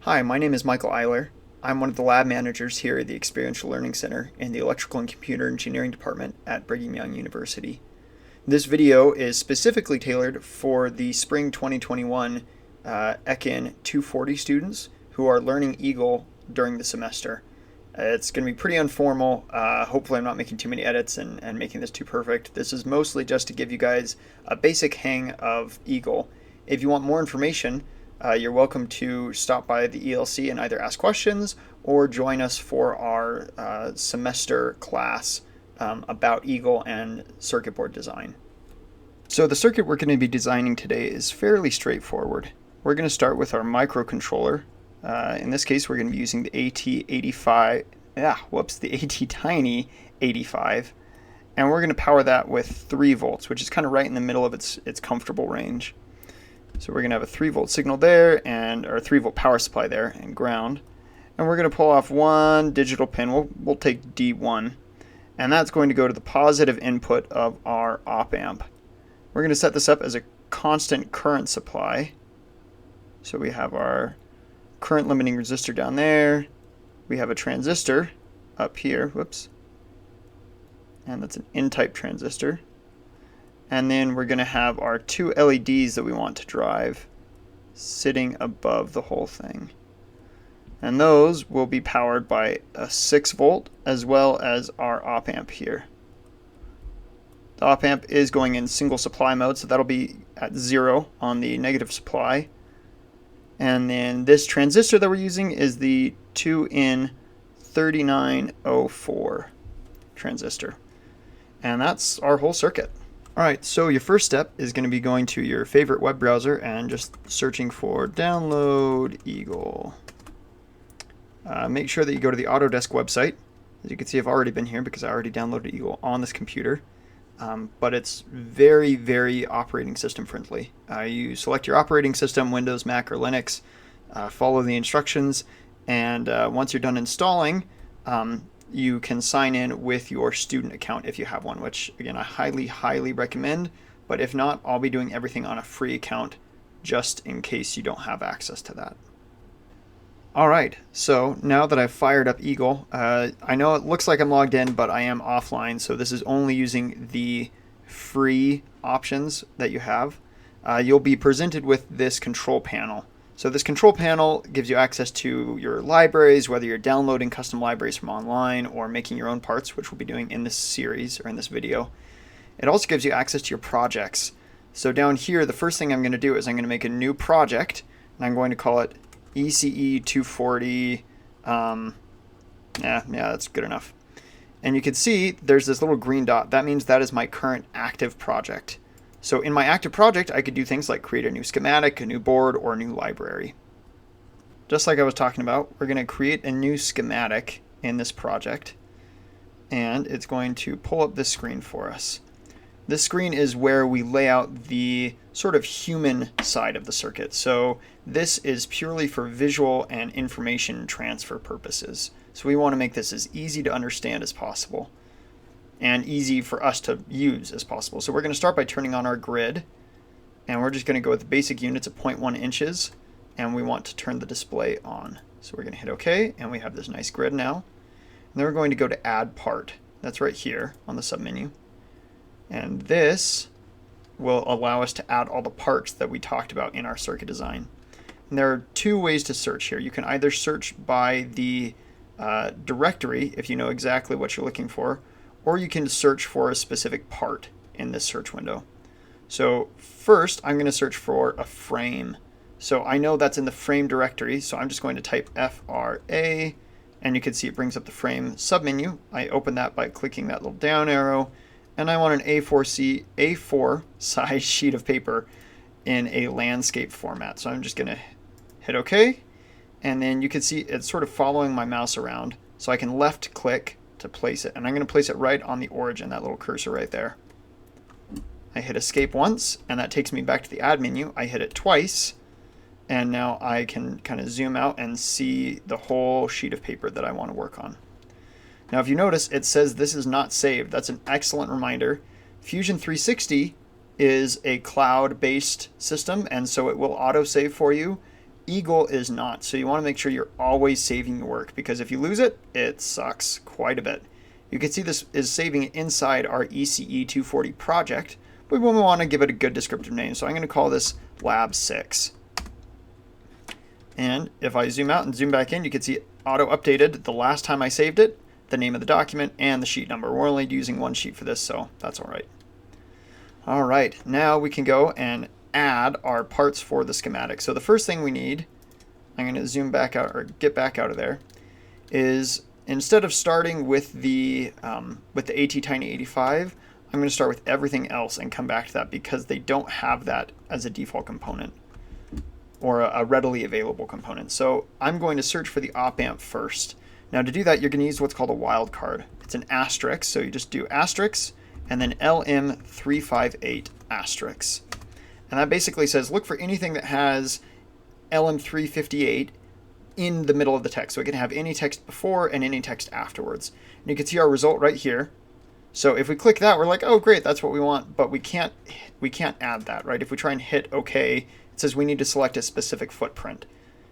Hi, my name is Michael Eiler. I'm one of the lab managers here at the Experiential Learning Center in the Electrical and Computer Engineering Department at Brigham Young University. This video is specifically tailored for the spring 2021 ECIN 240 students who are learning Eagle during the semester. It's going to be pretty informal. Hopefully I'm not making too many edits and making this too perfect. This is mostly just to give you guys a basic hang of Eagle. If you want more information, you're welcome to stop by the ELC and either ask questions or join us for our semester class about Eagle and circuit board design. So the circuit we're going to be designing today is fairly straightforward. We're going to start with our microcontroller. In this case, we're going to be using the AT85, the ATtiny 85, and we're going to power that with 3 volts, which is kind of right in the middle of its comfortable range. So we're going to have a 3-volt signal there, and our 3-volt power supply there, and ground. And we're going to pull off one digital pin. We'll take D1, and that's going to go to the positive input of our op amp. We're going to set this up as a constant current supply. So we have our current limiting resistor down there. We have a transistor up here, and that's an N-type transistor. And then we're going to have our 2 LEDs that we want to drive sitting above the whole thing. And those will be powered by a 6-volt as well as our op amp here. The op amp is going in single supply mode, so that'll be at 0 on the negative supply. And then this transistor that we're using is the 2N3904 transistor. And that's our whole circuit. Alright, so your first step is going to be going to your favorite web browser and just searching for download Eagle. Make sure that you go to the Autodesk website. As you can see, I've already been here because I already downloaded Eagle on this computer. But it's very, very operating system friendly. You select your operating system, Windows, Mac, or Linux, follow the instructions, and once you're done installing, you can sign in with your student account if you have one, which again I highly recommend, but if not, I'll be doing everything on a free account just in case you don't have access to that. Alright, so now that I've fired up Eagle, I know it looks like I'm logged in, but I am offline, so this is only using the free options that you have. You'll be presented with this control panel. So this control panel gives you access to your libraries, whether you're downloading custom libraries from online or making your own parts, which we'll be doing in this series or in this video. It also gives you access to your projects. So down here, the first thing I'm going to do is I'm going to make a new project, and I'm going to call it ECE 240. That's good enough. And you can see there's this little green dot. That means that is my current active project. So in my active project, I could do things like create a new schematic, a new board, or a new library. Just like I was talking about, we're going to create a new schematic in this project, and it's going to pull up this screen for us. This screen is where we lay out the sort of human side of the circuit. So this is purely for visual and information transfer purposes. So we want to make this as easy to understand as possible and easy for us to use as possible. So we're going to start by turning on our grid, and we're just going to go with the basic units of 0.1 inches, and we want to turn the display on. So we're going to hit OK, and we have this nice grid now. And then we're going to go to Add Part. That's right here on the submenu. And this will allow us to add all the parts that we talked about in our circuit design. And there are 2 ways to search here. You can either search by the directory if you know exactly what you're looking for, or you can search for a specific part in this search window. So first, I'm going to search for a frame. So I know that's in the frame directory, so I'm just going to type FRA, and you can see it brings up the frame submenu. I open that by clicking that little down arrow, and I want an A4 size sheet of paper in a landscape format. So I'm just going to hit OK, and then you can see it's sort of following my mouse around. So I can left click to place it, and I'm going to place it right on the origin, that little cursor right there. I hit escape once, and that takes me back to the add menu. I hit it twice, and now I can kind of zoom out and see the whole sheet of paper that I want to work on. Now if you notice, it says this is not saved. That's an excellent reminder. Fusion 360 is a cloud-based system, and so it will auto-save for you. Eagle is not. So you want to make sure you're always saving your work, because if you lose it, it sucks quite a bit. You can see this is saving it inside our ECE 240 project, but we want to give it a good descriptive name. So I'm going to call this Lab 6. And if I zoom out and zoom back in, you can see it auto-updated the last time I saved it, the name of the document, and the sheet number. We're only using one sheet for this, so that's all right. All right, now we can go and add our parts for the schematic. So the first thing we need, I'm going to zoom back out, or get back out of there, is instead of starting with the ATtiny85, I'm going to start with everything else and come back to that, because they don't have that as a default component or a readily available component. So I'm going to search for the op amp first. Now to do that, you're going to use what's called a wildcard. It's an asterisk, so you just do asterisk and then LM358 asterisk. And that basically says look for anything that has LM358 in the middle of the text. So it can have any text before and any text afterwards. And you can see our result right here. So if we click that, we're like, oh great, that's what we want, but we can't add that, right? If we try and hit OK, it says we need to select a specific footprint.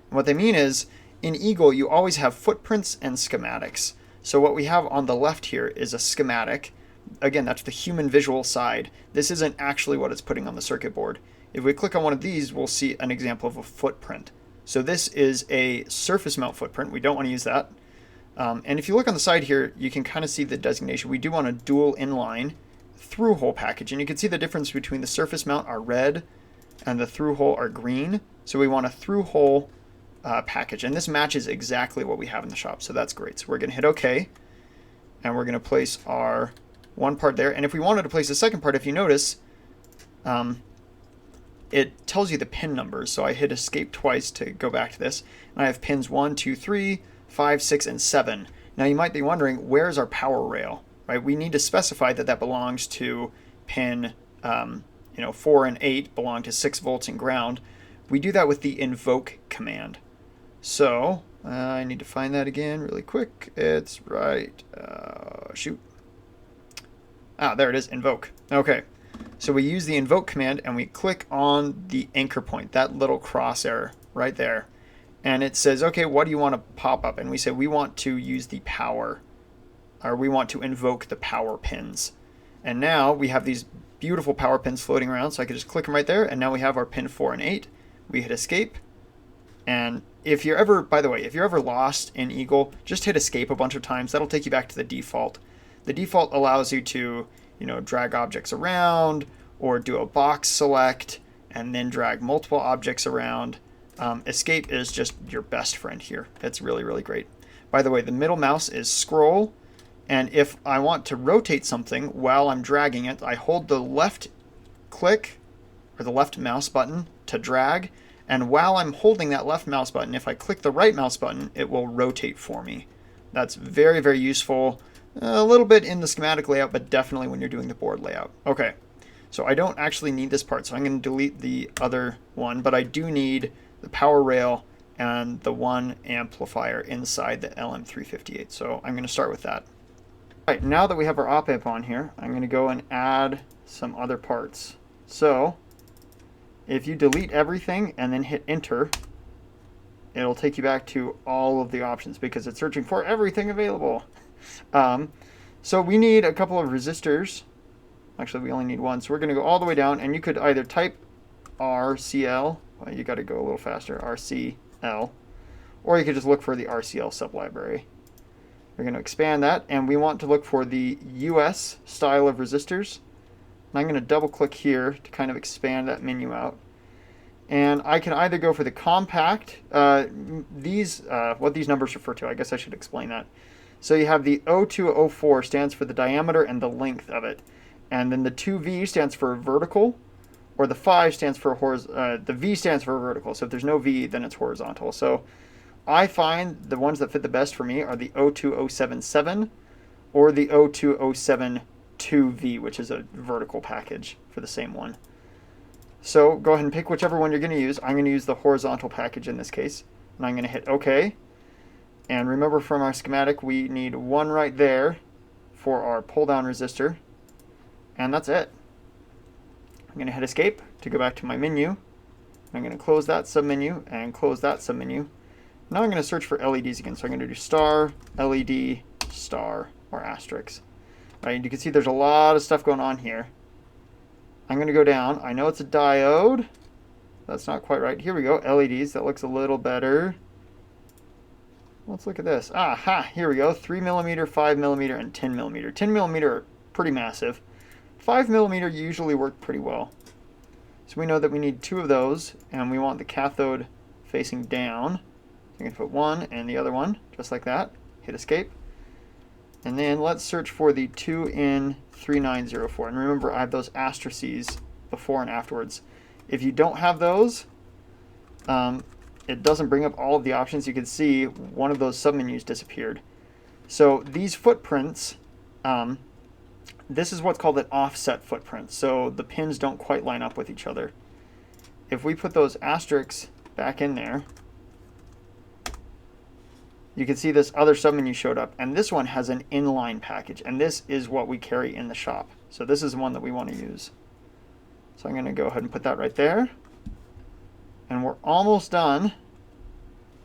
And what they mean is, in Eagle, you always have footprints and schematics. So what we have on the left here is a schematic. Again, that's the human visual side. This isn't actually what it's putting on the circuit board. If we click on one of these, we'll see an example of a footprint. So this is a surface mount footprint. We don't want to use that. And if you look on the side here, you can kind of see the designation. We do want a dual inline through hole package. And you can see the difference between the surface mount are red and the through hole are green. So we want a through hole package. And this matches exactly what we have in the shop. So that's great. So we're going to hit OK. And we're going to place our one part there. And if we wanted to place the second part, if you notice, it tells you the pin numbers. So I hit escape twice to go back to this. And I have pins 1, 2, 3, 5, 6, and 7. Now you might be wondering, where's our power rail? Right? We need to specify that that belongs to pin 4 and 8 belong to 6 volts and ground. We do that with the invoke command. So I need to find that again really quick. It's right. Shoot. There it is, invoke. Okay. So we use the invoke command and we click on the anchor point, that little crosshair right there. And it says, okay, what do you want to pop up? And we say we want to use the power, or we want to invoke the power pins. And now we have these beautiful power pins floating around. So I can just click them right there. And now we have our pin 4 and 8. We hit escape. And if you're ever, by the way, if you're ever lost in Eagle, just hit escape a bunch of times. That'll take you back to the default. The default allows you to, drag objects around or do a box select and then drag multiple objects around. Escape is just your best friend here. It's really, really great. By the way, the middle mouse is scroll. And if I want to rotate something while I'm dragging it, I hold the left click or the left mouse button to drag. And while I'm holding that left mouse button, if I click the right mouse button, it will rotate for me. That's very, very useful. A little bit in the schematic layout, but definitely when you're doing the board layout. Okay, so I don't actually need this part, so I'm going to delete the other one, but I do need the power rail and the one amplifier inside the LM358. So I'm going to start with that. All right, now that we have our op amp on here, I'm going to go and add some other parts. So if you delete everything and then hit enter, it'll take you back to all of the options because it's searching for everything available. So we need a couple of resistors. Actually, we only need one. So we're going to go all the way down, and you could either type RCL. Well, you got to go a little faster, RCL. Or you could just look for the RCL sublibrary. We're going to expand that, and we want to look for the US style of resistors. And I'm going to double click here to kind of expand that menu out. And I can either go for the compact, what these numbers refer to, I guess I should explain that. So you have the O204 stands for the diameter and the length of it. And then the 2V stands for vertical, or the 5 stands for horizontal. The V stands for vertical. So if there's no V, then it's horizontal. So I find the ones that fit the best for me are the O2077 or the O2072V, which is a vertical package for the same one. So go ahead and pick whichever one you're going to use. I'm going to use the horizontal package in this case. And I'm going to hit OK. And remember from our schematic, we need one right there for our pull-down resistor. And that's it. I'm going to hit escape to go back to my menu. I'm going to close that submenu and close that submenu. Now I'm going to search for LEDs again. So I'm going to do star, LED, star, or asterisk. Right, you can see there's a lot of stuff going on here. I'm going to go down. I know it's a diode. That's not quite right. Here we go. LEDs. That looks a little better. Let's look at this. Aha, here we go. 3mm, 5mm, and 10mm. 10mm are pretty massive. 5mm usually work pretty well. So we know that we need 2 of those, and we want the cathode facing down. So I'm going to put one and the other one, just like that. Hit escape. And then let's search for the 2N3904. And remember, I have those asterisks before and afterwards. If you don't have those, it doesn't bring up all of the options. You can see one of those submenus disappeared. So these footprints, this is what's called an offset footprint. So the pins don't quite line up with each other. If we put those asterisks back in there, you can see this other submenu showed up, and this one has an inline package, and this is what we carry in the shop. So this is the one that we want to use. So I'm going to go ahead and put that right there. And we're almost done.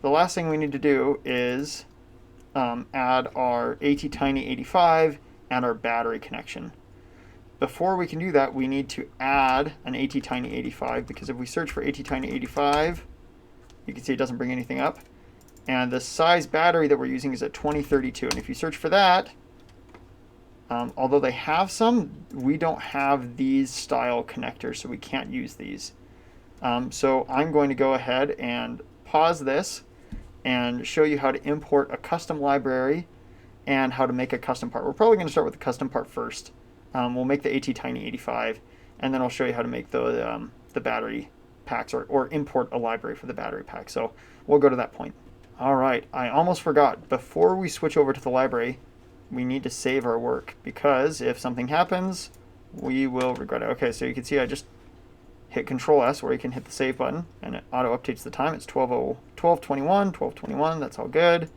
The last thing we need to do is add our ATtiny85 and our battery connection. Before we can do that, we need to add an ATtiny85, because if we search for ATtiny85, you can see it doesn't bring anything up. And the size battery that we're using is a 2032. And if you search for that, although they have some, we don't have these style connectors, so we can't use these. So I'm going to go ahead and pause this and show you how to import a custom library and how to make a custom part. We're probably going to start with the custom part first. We'll make the ATtiny85, and then I'll show you how to make the battery packs, or import a library for the battery pack. So we'll go to that point. All right, I almost forgot. Before we switch over to the library, we need to save our work, because if something happens, we will regret it. Okay, so you can see I just hit Control S, or you can hit the save button, and it auto updates the time. It's 12:21. That's all good.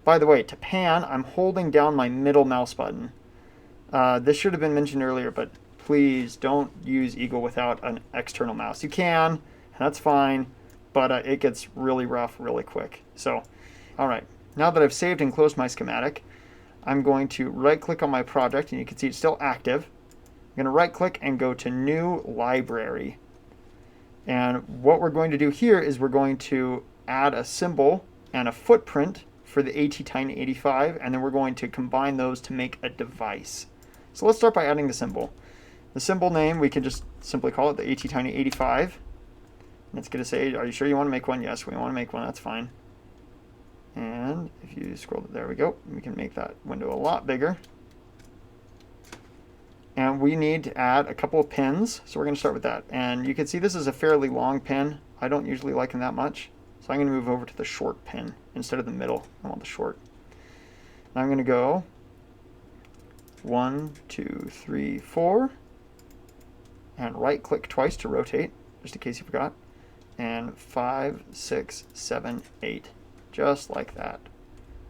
By the way, to pan, I'm holding down my middle mouse button. This should have been mentioned earlier, but please don't use Eagle without an external mouse. You can, and that's fine, but it gets really rough really quick. So, all right, now that I've saved and closed my schematic, I'm going to right-click on my project, and you can see it's still active. I'm going to right-click and go to New Library. And what we're going to do here is we're going to add a symbol and a footprint for the ATtiny85, and then we're going to combine those to make a device. So let's start by adding the symbol. The symbol name, we can just simply call it the ATtiny85. It's going to say, are you sure you want to make one? Yes, we want to make one. That's fine. And if you scroll, there we go. We can make that window a lot bigger. And we need to add a couple of pins, so we're going to start with that. And you can see this is a fairly long pin. I don't usually like them that much, so I'm going to move over to the short pin instead of the middle. I want the short. And I'm going to go 1, 2, 3, 4, and right-click twice to rotate, just in case you forgot. And 5, 6, 7, 8, just like that.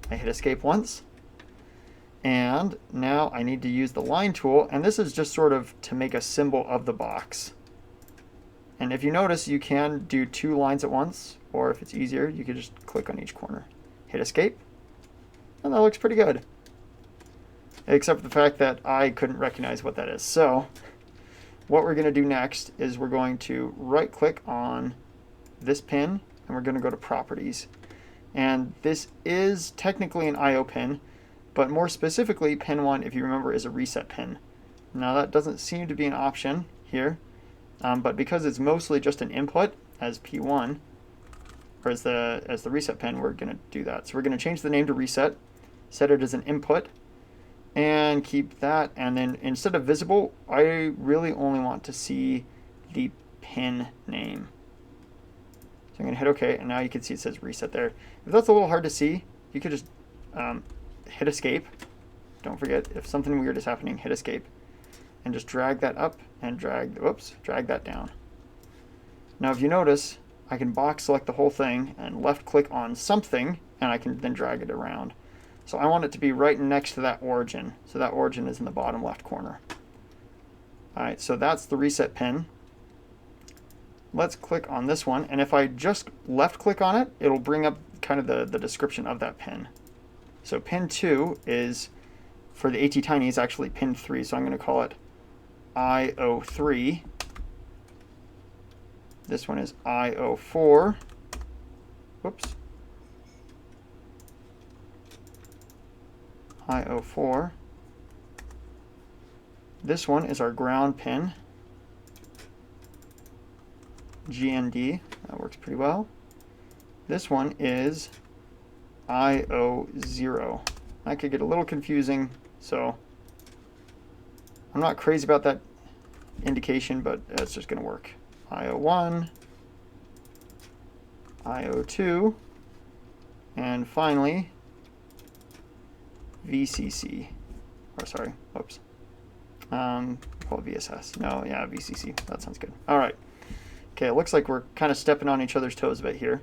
I hit escape once. And now I need to use the line tool, and this is just sort of to make a symbol of the box. And if you notice, you can do 2 lines at once, or if it's easier, you can just click on each corner. Hit escape, and that looks pretty good. Except for the fact that I couldn't recognize what that is. So what we're going to do next is we're going to right-click on this pin, and we're going to go to Properties. And this is technically an I/O pin, but more specifically, pin 1, if you remember, is a reset pin. Now that doesn't seem to be an option here, but because it's mostly just an input as P1, or as the reset pin, we're going to do that. So we're going to change the name to reset, set it as an input, and keep that. And then instead of visible, I really only want to see the pin name. So I'm going to hit OK, and now you can see it says reset there. If that's a little hard to see, you could just hit escape. Don't forget, if something weird is happening, hit escape. And just drag that up and drag that down. Now if you notice, I can box select the whole thing and left click on something, and I can then drag it around. So I want it to be right next to that origin. So that origin is in the bottom left corner. Alright, so that's the reset pin. let's click on this one. And if I just left click on it, it'll bring up kind of the description of that pin. So pin 2 is, for the ATtiny, is actually pin 3. So I'm going to call it IO3. This one is IO4. Whoops. IO4. This one is our ground pin, GND. That works pretty well. This one is IO0. That could get a little confusing, so I'm not crazy about that indication, but it's just going to work. IO1, IO2, and finally VCC. Or sorry, oops. Call it VSS. No, yeah, VCC. That sounds good. All right. Okay, it looks like we're kind of stepping on each other's toes a bit here.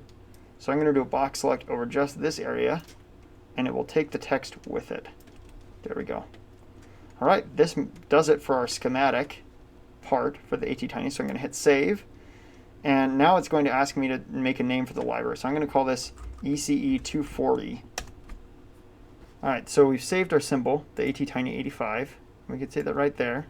So I'm going to do a box select over just this area, and it will take the text with it. There we go. All right, this does it for our schematic part for the ATtiny. So I'm going to hit save, and now it's going to ask me to make a name for the library. So I'm going to call this ECE240. All right, so we've saved our symbol, the ATtiny 85. We could say that right there.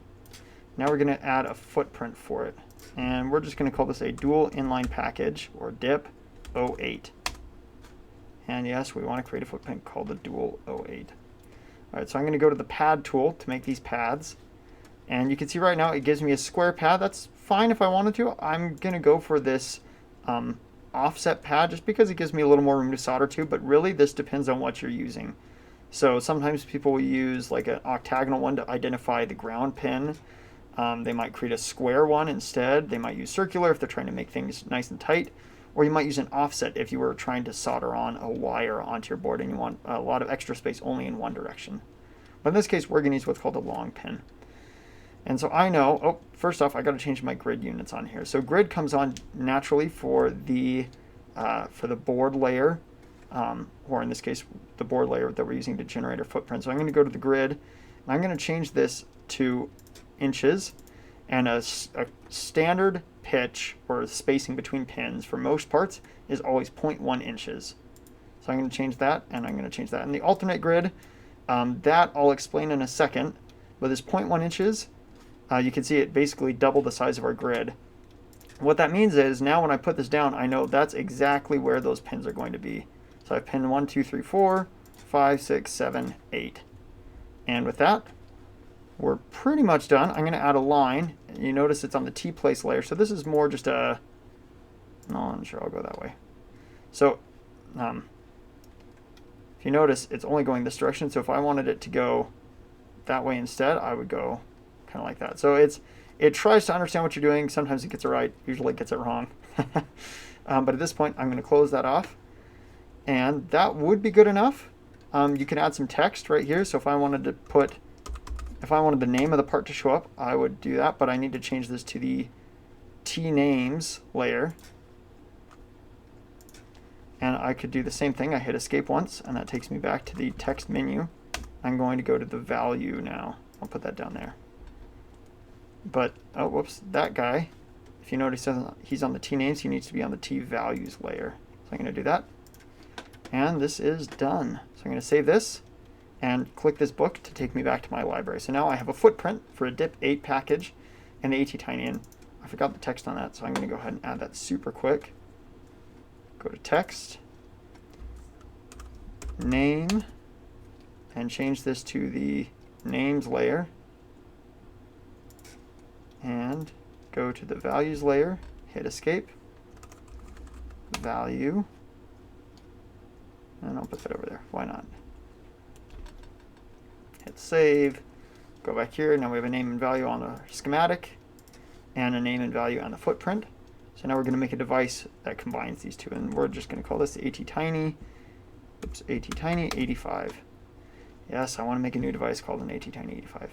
Now we're going to add a footprint for it. And we're just going to call this a dual inline package, or DIP 08. And yes, we want to create a footprint called the dual 08. All right, so I'm going to go to the pad tool to make these pads. And you can see right now it gives me a square pad. That's fine if I wanted to. I'm going to go for this offset pad just because it gives me a little more room to solder to, but really this depends on what you're using. So sometimes people will use like an octagonal one to identify the ground pin. They might create a square one instead. They might use circular if they're trying to make things nice and tight. Or you might use an offset if you were trying to solder on a wire onto your board and you want a lot of extra space only in one direction. But in this case, we're going to use what's called a long pin. And so I know, oh, first off, I got to change my grid units on here. So grid comes on naturally for the board layer, or in this case, the board layer that we're using to generate our footprint. So I'm going to go to the grid, and I'm going to change this to inches, and a standard pitch or spacing between pins for most parts is always 0.1 inches. So I'm going to change that, and I'm going to change that. And the alternate grid, that I'll explain in a second, but this 0.1 inches, you can see it basically double the size of our grid. What that means is now when I put this down, I know that's exactly where those pins are going to be. So I have pin 1, 2, 3, 4, 5, 6, 7, 8. And with that, we're pretty much done. I'm going to add a line. You notice it's on the T-place layer. So this is more just a, no, I'm sure I'll go that way. So if you notice, it's only going this direction. So if I wanted it to go that way instead, I would go kind of like that. So it tries to understand what you're doing. Sometimes it gets it right. Usually it gets it wrong. But at this point, I'm going to close that off. And that would be good enough. You can add some text right here. So if I wanted the name of the part to show up, I would do that. But I need to change this to the tnames layer. And I could do the same thing. I hit escape once, and that takes me back to the text menu. I'm going to go to the value now. I'll put that down there. But, oh, whoops, that guy, if you notice he's on the tnames, he needs to be on the tvalues layer. So I'm going to do that. And this is done. So I'm going to save this and click this book to take me back to my library. So now I have a footprint for a DIP 8 package and the ATtiny, and I forgot the text on that, so I'm going to go ahead and add that super quick. Go to text, name, and change this to the names layer, and go to the values layer, hit escape, value, and I'll put that over there. Why not? Hit save, go back here. Now we have a name and value on the schematic and a name and value on the footprint. So now we're going to make a device that combines these two, and we're just going to call this the ATtiny 85. Yes, I want to make a new device called an ATtiny 85.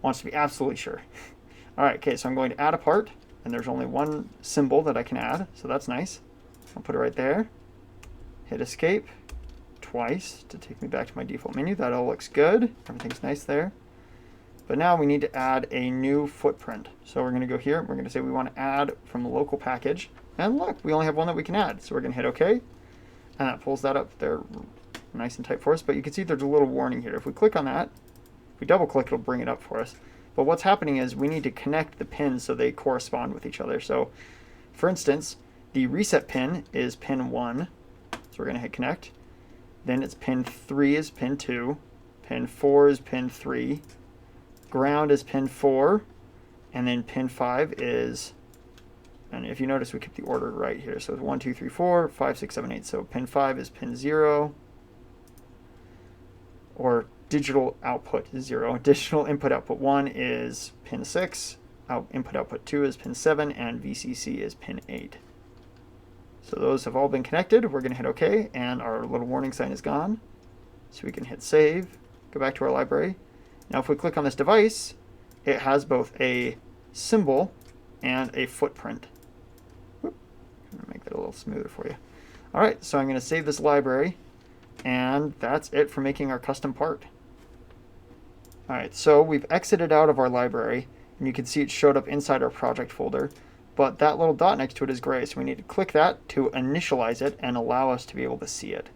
Wants to be absolutely sure. All right, okay, so I'm going to add a part, and there's only one symbol that I can add, so that's nice. I'll put it right there. Hit escape twice to take me back to my default menu. That all looks good. Everything's nice there. But now we need to add a new footprint. So we're going to go here. We're going to say we want to add from the local package. And look, we only have one that we can add. So we're going to hit OK. And that pulls that up there nice and tight for us. But you can see there's a little warning here. If we click on that, if we double click, it'll bring it up for us. But what's happening is we need to connect the pins so they correspond with each other. So for instance, the reset pin is pin 1. So we're going to hit connect. Then it's pin 3 is pin 2. Pin 4 is pin 3. Ground is pin 4. And then pin 5 is, and if you notice, we keep the order right here. So it's 1, 2, 3, 4, 5, 6, 7, 8. So pin 5 is pin 0. Or digital output is 0. Digital input output 1 is pin 6. Input output 2 is pin 7. And VCC is pin 8. So those have all been connected. We're going to hit OK, and our little warning sign is gone. So we can hit save, go back to our library. Now if we click on this device, it has both a symbol and a footprint. Whoop. I'm going to make that a little smoother for you. All right, so I'm going to save this library, and that's it for making our custom part. All right, so we've exited out of our library, and you can see it showed up inside our project folder. But that little dot next to it is gray, so we need to click that to initialize it and allow us to be able to see it.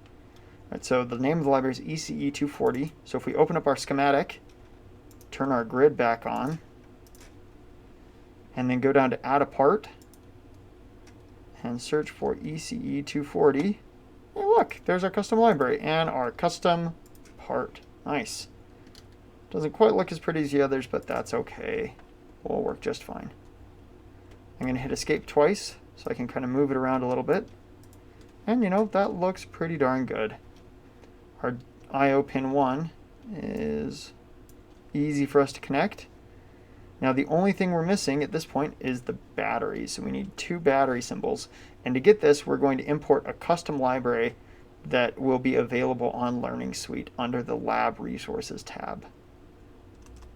All right, so the name of the library is ECE240. So if we open up our schematic, turn our grid back on, and then go down to add a part, and search for ECE240. Hey, look, there's our custom library and our custom part. Nice. Doesn't quite look as pretty as the others, but that's okay. Will work just fine. I'm going to hit escape twice so I can kind of move it around a little bit. And you know, that looks pretty darn good. Our IO pin 1 is easy for us to connect. Now the only thing we're missing at this point is the batteries. So we need 2 battery symbols. And to get this, we're going to import a custom library that will be available on Learning Suite under the Lab Resources tab.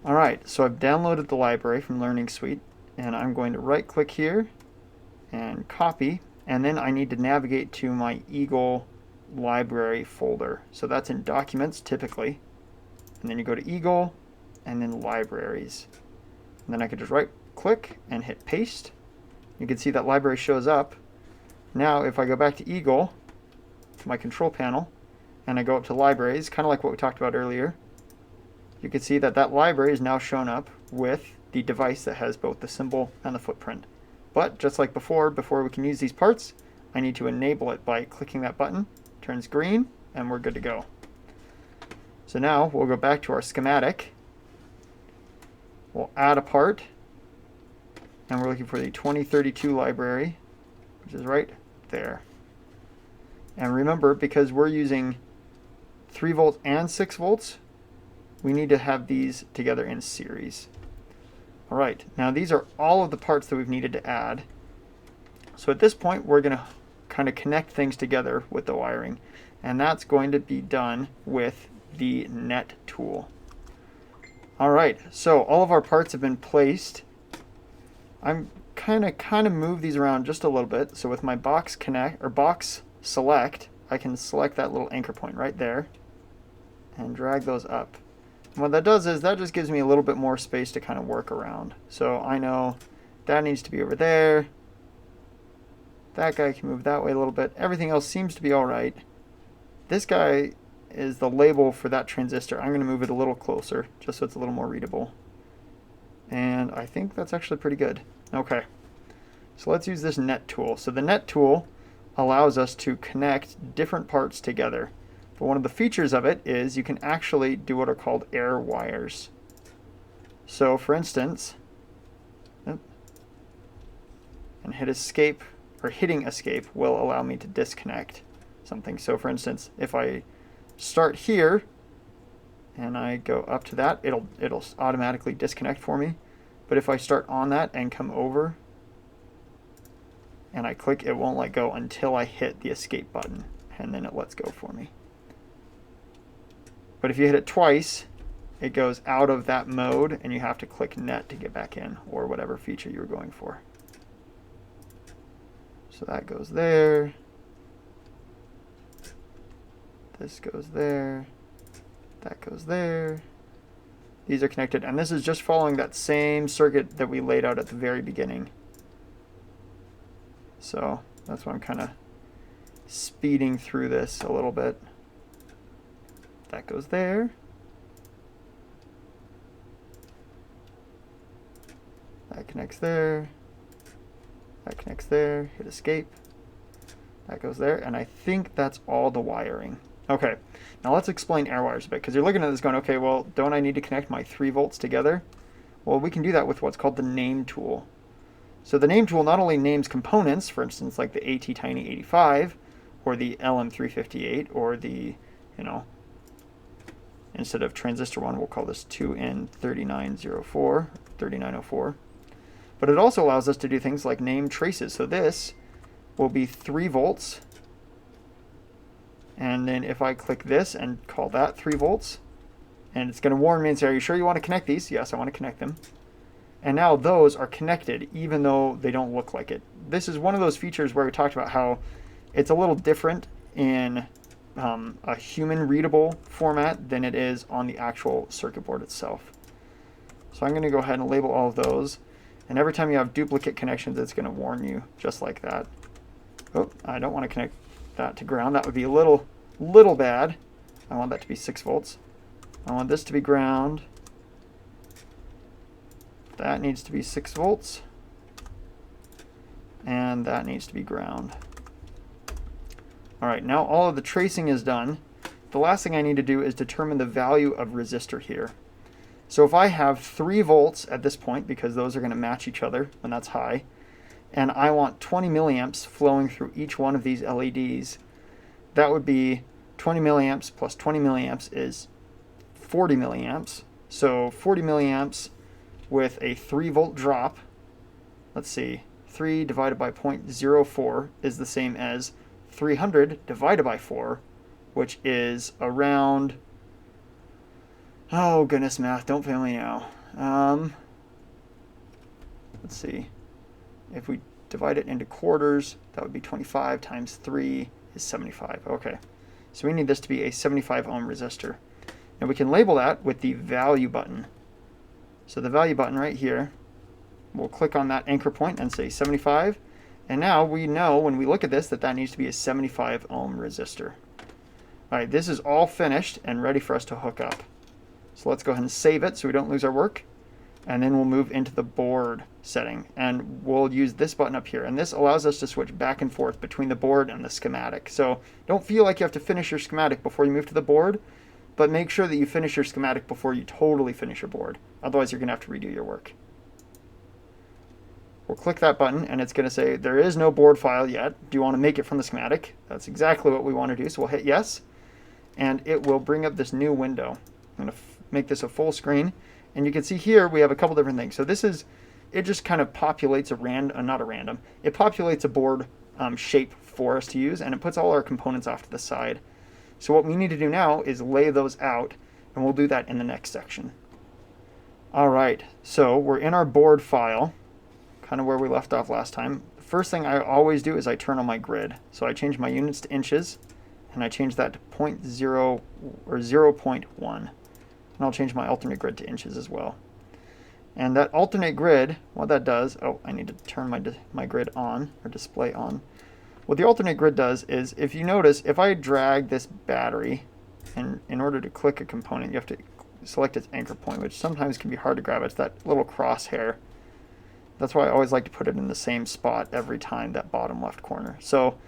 All right, so I've downloaded the library from Learning Suite. And I'm going to right click here and copy, and then I need to navigate to my Eagle library folder. So that's in Documents typically, and then you go to Eagle and then Libraries. And then I can just right click and hit paste. You can see that library shows up. Now if I go back to Eagle, to my control panel, and I go up to Libraries, kind of like what we talked about earlier, you can see that that library is now shown up with the device that has both the symbol and the footprint. But just like before we can use these parts, I need to enable it by clicking that button. Turns green, and we're good to go. So now we'll go back to our schematic. We'll add a part, and we're looking for the 2032 library, which is right there. And remember, because we're using 3 volts and 6 volts, we need to have these together in series. All right, now these are all of the parts that we've needed to add. So at this point, we're going to kind of connect things together with the wiring, and that's going to be done with the net tool. All right, so all of our parts have been placed. I'm kind of move these around just a little bit. So with my box select, I can select that little anchor point right there and drag those up. And what that does is that just gives me a little bit more space to kind of work around. So I know that needs to be over there. That guy can move that way a little bit. Everything else seems to be all right. This guy is the label for that transistor. I'm going to move it a little closer just so it's a little more readable. And I think that's actually pretty good. Okay, so let's use this net tool. So the net tool allows us to connect different parts together. But one of the features of it is you can actually do what are called air wires. So for instance, and hit escape, or hitting escape will allow me to disconnect something. So for instance, if I start here and I go up to that, it'll automatically disconnect for me. But if I start on that and come over and I click, it won't let go until I hit the escape button, and then it lets go for me. But if you hit it twice, it goes out of that mode and you have to click net to get back in, or whatever feature you were going for. So that goes there. This goes there. That goes there. These are connected, and this is just following that same circuit that we laid out at the very beginning. So that's why I'm kind of speeding through this a little bit. That goes there. That connects there. That connects there. Hit escape. That goes there. And I think that's all the wiring. Okay, now let's explain air wires a bit, because you're looking at this going, okay, well, don't I need to connect my 3 volts together? Well, we can do that with what's called the name tool. So the name tool not only names components, for instance, like the ATtiny85, or the LM358, or the, you know, instead of transistor 1, we'll call this 2N3904, 3904. But it also allows us to do things like name traces. So this will be 3 volts. And then if I click this and call that 3 volts, and it's going to warn me and say, are you sure you want to connect these? Yes, I want to connect them. And now those are connected, even though they don't look like it. This is one of those features where we talked about how it's a little different in a human readable format than it is on the actual circuit board itself. So I'm going to go ahead and label all of those. And every time you have duplicate connections, it's going to warn you just like that. Oh, I don't want to connect that to ground. That would be a little bad. I want that to be 6 volts. I want this to be ground. That needs to be 6 volts. And that needs to be ground. All right, now all of the tracing is done. The last thing I need to do is determine the value of resistor here. So if I have 3 volts at this point, because those are going to match each other when that's high, and I want 20 milliamps flowing through each one of these LEDs, that would be 20 milliamps plus 20 milliamps is 40 milliamps. So 40 milliamps with a 3 volt drop, let's see, 3 divided by 0.04 is the same as 300 divided by 4, which is around, oh goodness, math, don't fail me now. Let's see, if we divide it into quarters, that would be 25 times 3 is 75. Okay, so we need this to be a 75 ohm resistor. And we can label that with the value button. So the value button right here, we'll click on that anchor point and say 75. And now we know when we look at this that that needs to be a 75 ohm resistor. All right, this is all finished and ready for us to hook up. So let's go ahead and save it so we don't lose our work. And then we'll move into the board setting. And we'll use this button up here. And this allows us to switch back and forth between the board and the schematic. So don't feel like you have to finish your schematic before you move to the board, but make sure that you finish your schematic before you totally finish your board. Otherwise, you're going to have to redo your work. We'll click that button, and it's going to say, there is no board file yet. Do you want to make it from the schematic? That's exactly what we want to do. So we'll hit yes, and it will bring up this new window. I'm going to make this a full screen. And you can see here we have a couple different things. So this is, it just kind of populates it populates a board shape for us to use, and it puts all our components off to the side. So what we need to do now is lay those out, and we'll do that in the next section. All right, so we're in our board file, kind of where we left off last time. The first thing I always do is I turn on my grid. So I change my units to inches, and I change that to 0.0 or 0.1. And I'll change my alternate grid to inches as well. And that alternate grid, what that does, oh, I need to turn my grid on, or display on. What the alternate grid does is, if you notice, if I drag this battery, and in order to click a component, you have to select its anchor point, which sometimes can be hard to grab. It's that little crosshair. That's why I always like to put it in the same spot every time, that bottom left corner. So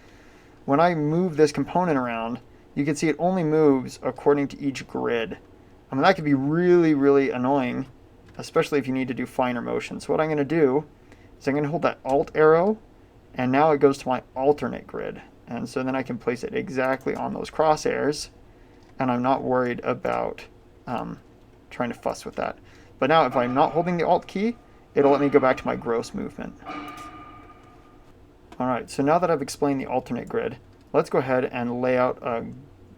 when I move this component around, you can see it only moves according to each grid. I mean, that could be really, really annoying, especially if you need to do finer motion. So what I'm going to do is I'm going to hold that Alt arrow, and now it goes to my alternate grid. And so then I can place it exactly on those crosshairs, and I'm not worried about trying to fuss with that. But now if I'm not holding the Alt key, it'll let me go back to my gross movement. All right, so now that I've explained the alternate grid, let's go ahead and lay out a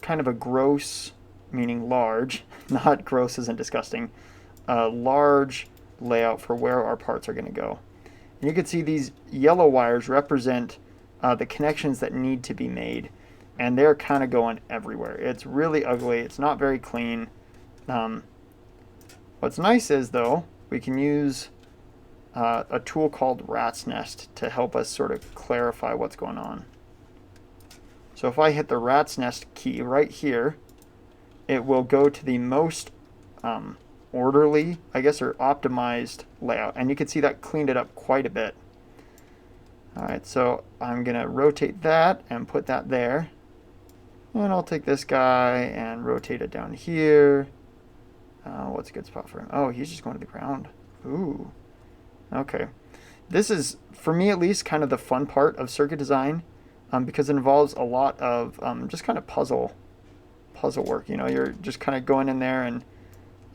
kind of a gross, meaning large, not gross isn't disgusting, a large layout for where our parts are going to go. And you can see these yellow wires represent the connections that need to be made, and they're kind of going everywhere. It's really ugly. It's not very clean. What What's nice is, though, we can use a tool called Rat's Nest to help us sort of clarify what's going on. So if I hit the Rat's Nest key right here, it will go to the most orderly, I guess, or optimized layout. And you can see that cleaned it up quite a bit. All right, so I'm going to rotate that and put that there. And I'll take this guy and rotate it down here. What's a good spot for him? Oh, he's just going to the ground. Ooh. Okay. This is, for me at least, kind of the fun part of circuit design, because it involves a lot of just kind of puzzle work. You know, you're just kind of going in there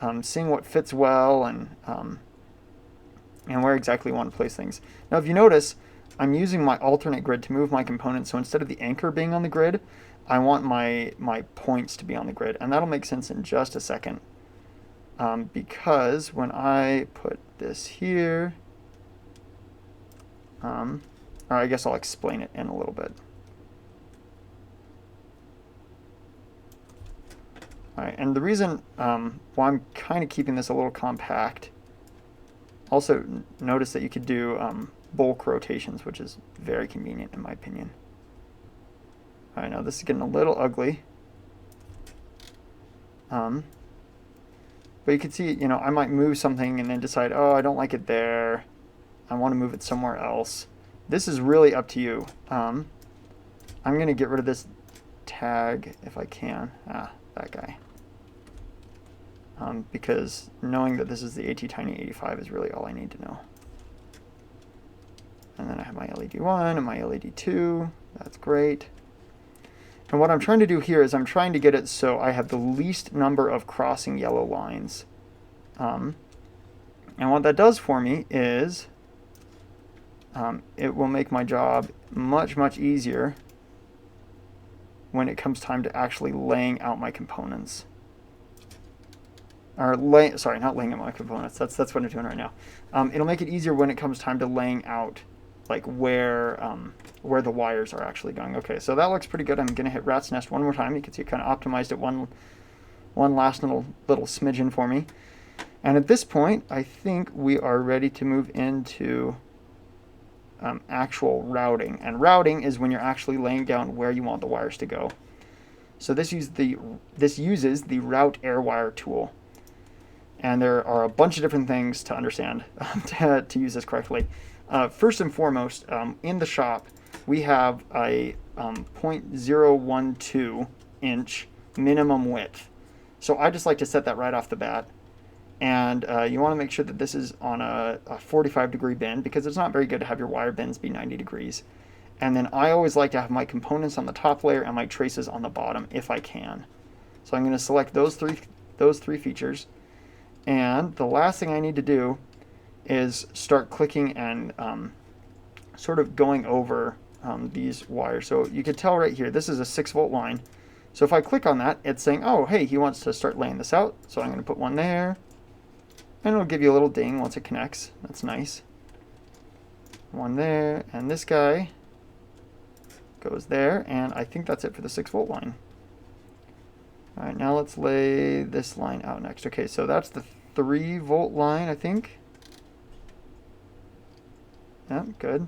and seeing what fits well and where exactly you want to place things. Now, if you notice, I'm using my alternate grid to move my components. So instead of the anchor being on the grid, I want my points to be on the grid. And that'll make sense in just a second. Because when I put this here, or I guess I'll explain it in a little bit. All right, and the reason why I'm kind of keeping this a little compact, also notice that you could do bulk rotations, which is very convenient in my opinion. All right, now this is getting a little ugly. But you can see, you know, I might move something and then decide, oh, I don't like it there. I want to move it somewhere else. This is really up to you. I'm going to get rid of this tag if I can. That guy. Because knowing that this is the ATtiny85 is really all I need to know. And then I have my LED1 and my LED2. That's great. And what I'm trying to do here is I'm trying to get it so I have the least number of crossing yellow lines. And what that does for me is it will make my job much, much easier when it comes time to actually laying out my components. Or sorry, not laying out my components. That's what I'm doing right now. It'll make it easier when it comes time to laying out like where the wires are actually going. Okay, so that looks pretty good. I'm gonna hit Rat's Nest one more time. You can see it kind of optimized it one last little smidgen for me. And at this point, I think we are ready to move into actual routing. And routing is when you're actually laying down where you want the wires to go. So this uses the Route Airwire tool. And there are a bunch of different things to understand to use this correctly. First and foremost, in the shop, we have a 0.012 inch minimum width. So I just like to set that right off the bat. And you want to make sure that this is on a 45-degree bend, because it's not very good to have your wire bends be 90 degrees. And then I always like to have my components on the top layer and my traces on the bottom if I can. So I'm going to select those three features. And the last thing I need to do is start clicking and sort of going over these wires. So you can tell right here, this is a 6-volt line. So if I click on that, it's saying, oh, hey, he wants to start laying this out. So I'm going to put one there. And it'll give you a little ding once it connects. That's nice. One there. And this guy goes there. And I think that's it for the 6-volt line. All right, now let's lay this line out next. Okay, so that's the 3-volt line, I think. Yeah, good.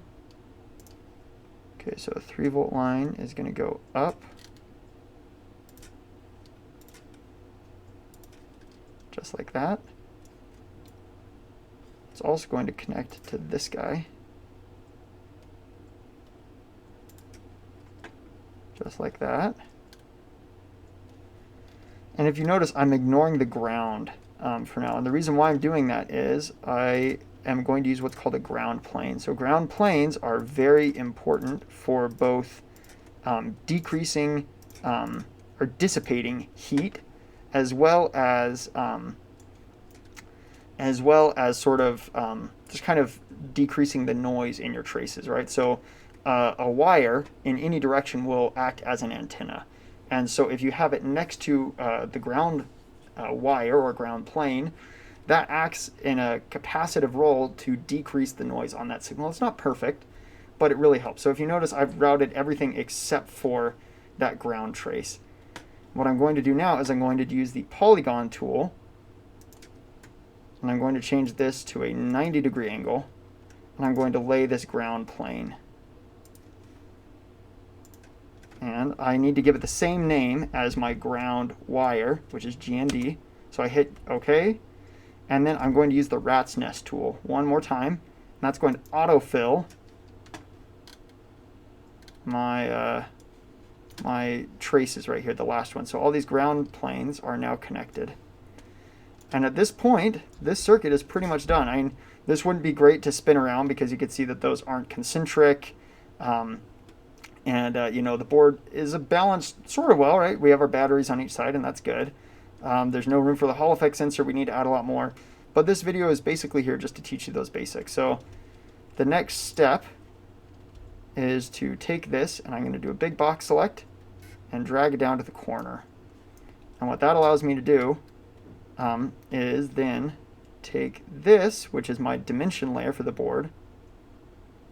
Okay, so a 3-volt line is going to go up. Just like that. It's also going to connect to this guy. Just like that. And if you notice, I'm ignoring the ground for now. And the reason why I'm doing that is I am going to use what's called a ground plane. So ground planes are very important for both decreasing or dissipating heat, as well as sort of just kind of decreasing the noise in your traces, right? So a wire in any direction will act as an antenna. And so if you have it next to the ground wire or ground plane, that acts in a capacitive role to decrease the noise on that signal. It's not perfect, but it really helps. So if you notice, I've routed everything except for that ground trace. What I'm going to do now is I'm going to use the polygon tool And I'm going to change this to a 90-degree angle. And I'm going to lay this ground plane. And I need to give it the same name as my ground wire, which is GND. So I hit OK. And then I'm going to use the rat's nest tool one more time. And that's going to autofill my my traces right here, the last one. So all these ground planes are now connected. And at this point, this circuit is pretty much done. I mean, this wouldn't be great to spin around because you can see that those aren't concentric. You know, the board is balanced sort of well, right? We have our batteries on each side, and that's good. There's no room for the Hall effect sensor. We need to add a lot more. But this video is basically here just to teach you those basics. So the next step is to take this, and I'm going to do a big box select and drag it down to the corner. And what that allows me to do is then take this, which is my dimension layer for the board,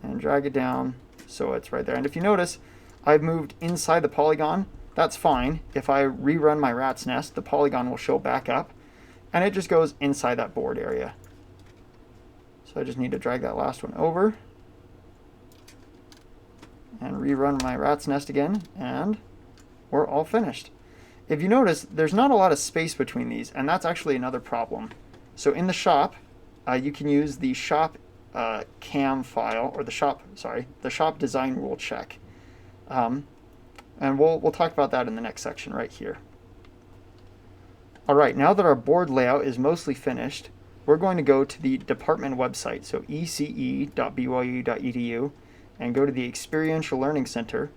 and drag it down so it's right there. And if you notice, I've moved inside the polygon. That's fine. If I rerun my rat's nest, the polygon will show back up, and it just goes inside that board area. So I just need to drag that last one over and rerun my rat's nest again, and we're all finished. If you notice, there's not a lot of space between these, and that's actually another problem. So in the shop, you can use the shop cam file, or the shop design rule check. And we'll talk about that in the next section right here. All right, now that our board layout is mostly finished, we're going to go to the department website, so ece.byu.edu, and go to the Experiential Learning Center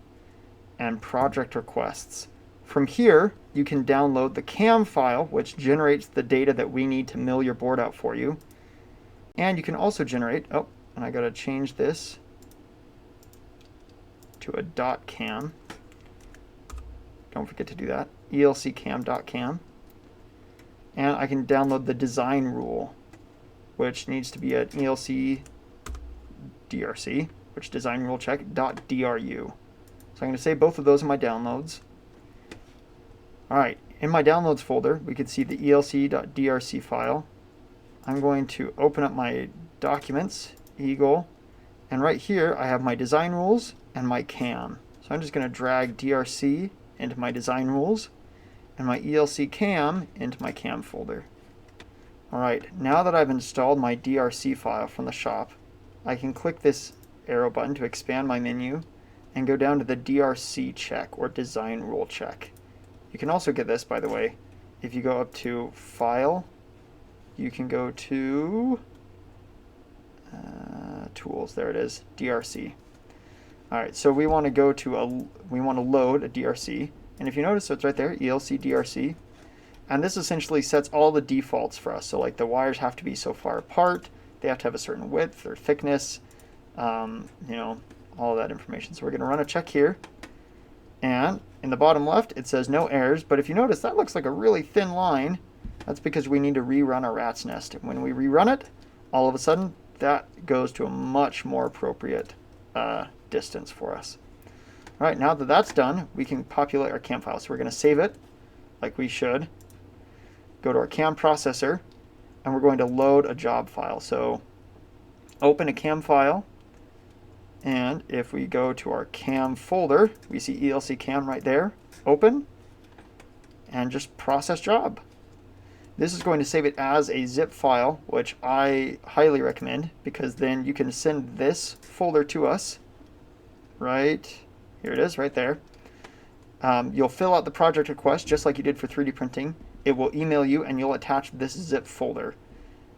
and Project Requests. From here, you can download the CAM file, which generates the data that we need to mill your board out for you. And you can also generate, oh, and I gotta change this to a .cam. Don't forget to do that, elccam.cam. And I can download the design rule, which needs to be at elc drc, which design rule check .dru. So I'm going to save both of those in my downloads. All right, in my downloads folder, we can see the elc.drc file. I'm going to open up my documents, Eagle, and right here I have my design rules and my CAM. So I'm just going to drag DRC into my design rules and my ELC CAM into my CAM folder. All right, now that I've installed my DRC file from the shop, I can click this arrow button to expand my menu and go down to the DRC check, or design rule check. You can also get this, by the way, if you go up to File, you can go to Tools, there it is, DRC. All right, so we want to go to we want to load a DRC, and if you notice, it's right there, ELC DRC, and this essentially sets all the defaults for us. So like the wires have to be so far apart, they have to have a certain width or thickness, you know, all of that information. So we're going to run a check here, and in the bottom left it says no errors, but if you notice, that looks like a really thin line. That's because we need to rerun our rat's nest. When we rerun it, all of a sudden that goes to a much more appropriate distance for us. All right, now that that's done, we can populate our CAM file. So we're going to save it like we should. Go to our CAM processor, and we're going to load a job file. So open a CAM file, and if we go to our CAM folder, we see ELC CAM right there. Open, and just process job. This is going to save it as a zip file, which I highly recommend, because then you can send this folder to us. Right here it is, right there. You'll fill out the project request just like you did for 3D printing. It will email you, and you'll attach this zip folder.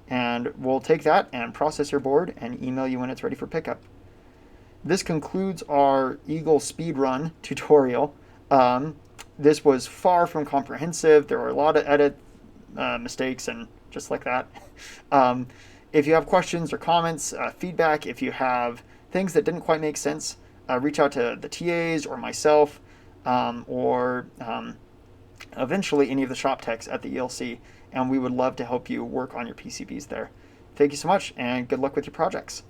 And we'll take that and process your board and email you when it's ready for pickup. This concludes our Eagle speedrun tutorial. This was far from comprehensive. There were a lot of edit mistakes and just like that. If you have questions or comments, feedback, if you have things that didn't quite make sense, reach out to the TAs or myself, or eventually any of the shop techs at the ELC, and we would love to help you work on your PCBs there. Thank you so much, and good luck with your projects.